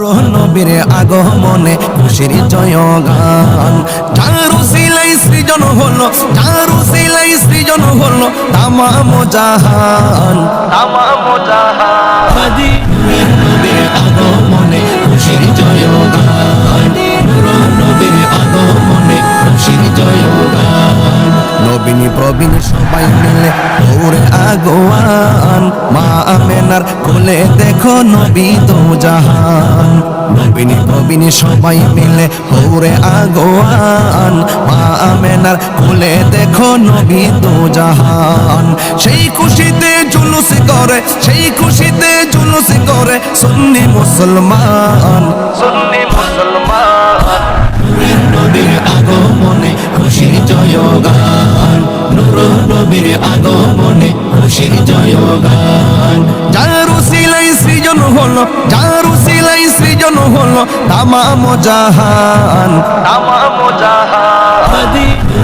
নূর নবীর আগমনে খুশির জয়গান। যার উসিলায় সৃজন হলো, যার উসিলায় সৃজন হলো তামাম জাহান, তামাম জাহান। নূর নবীর আগমনে খুশির জয়গান, নূর নবীর আগমনে খুশির জয়গান। নবীনী প্রবীণ সবাই মিলে দৌড়ে আগোয়ান, মা আমেনার কোলে দেখো নবী দো জাহান। নবীনী প্রবীণ সবাই মিলে দৌড়ে আগোয়ান, মা আমেনার কোলে দেখো নবী দো জাহান। সেই খুশিতে জুলুস করে, সেই খুশিতে জুলুস করে সুন্নি মুসলমান, সুন্নি মুসলমান। নূর নবীর আগমনে খুশির জয়গান, নূর নবীর আগমনে খুশির জয়গান। যার উসিলায় সৃজন হলো, যার উসিলায় সৃজন হলো তামাম জাহান, তামাম জাহান।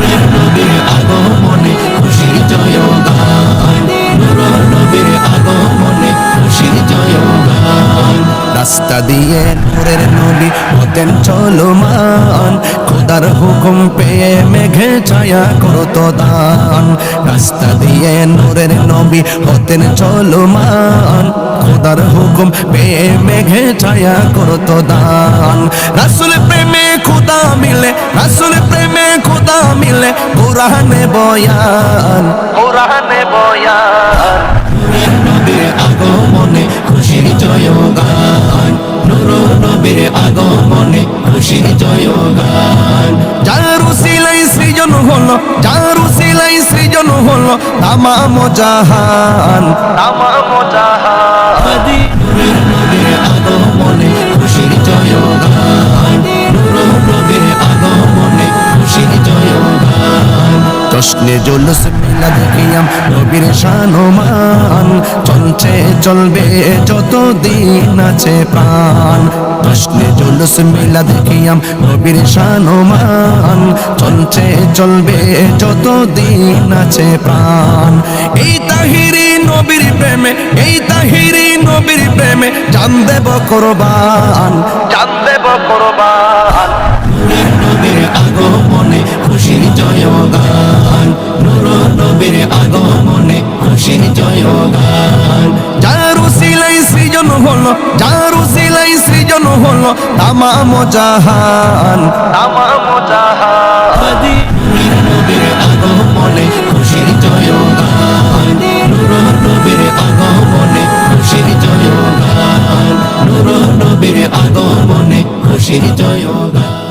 নূর নবীর আগমনে খুশির জয়গান, নূর নবীর আগমনে খুশির জয়গান। রাস্তা দিয়ে নূরের নবী হতেন চলমান, খোদার হুকুম পেয়ে মেঘে ছায়া করতো দান। রাস্তা দিয়ে নূরের নবী হতেন চলমান, খোদার হুকুম পেয়ে মেঘে ছায়া করতো দান। রাসূল প্রেমে খোদা মিলে, রাসূল প্রেমে খোদা মিলে কোরআনে বয়ান, কোরআনে বয়ান। নূরের নবীর আগমনে খুশির জয়গান, নূর নবীর আগমনে খুশির জয়গান। যার উসিলায় সৃজন হলো, যার উসিলায় সৃজন হলো তামাম জাহান, তামাম জাহান। নূরের নবীর আগমনে খুশির জয়গান, নূর নবীর আগমনে খুশির জয়গান। জশ্নে জুলুস মিলাদ কিয়াম নবীর শানমান, চলছে চলবে যতদিন আছে প্রাণ। জশ্নে জুলুস মিলাদ কিয়াম নবীর শানমান, চলছে চলবে যতদিন আছে প্রাণ। এই তাহিরি নবীর প্রেমে, এই তাহিরি নবীর প্রেমে জান দেব কোরবান, জান দেব কোরবান। নূরের নবীর আগমনে খুশির জয়গান, নূর নবীর আগমনে খুশির জয়গান। যার উসিলায় সৃজন হলো, যার উসিলায় সৃজন হলো তামাম জাহান, তামাম জাহান। নূরের নবীর আগমনে খুশির জয়গান, নূর নবীর আগমনে খুশির জয়গান, নূর নবীর আগমনে খুশির জয়গান।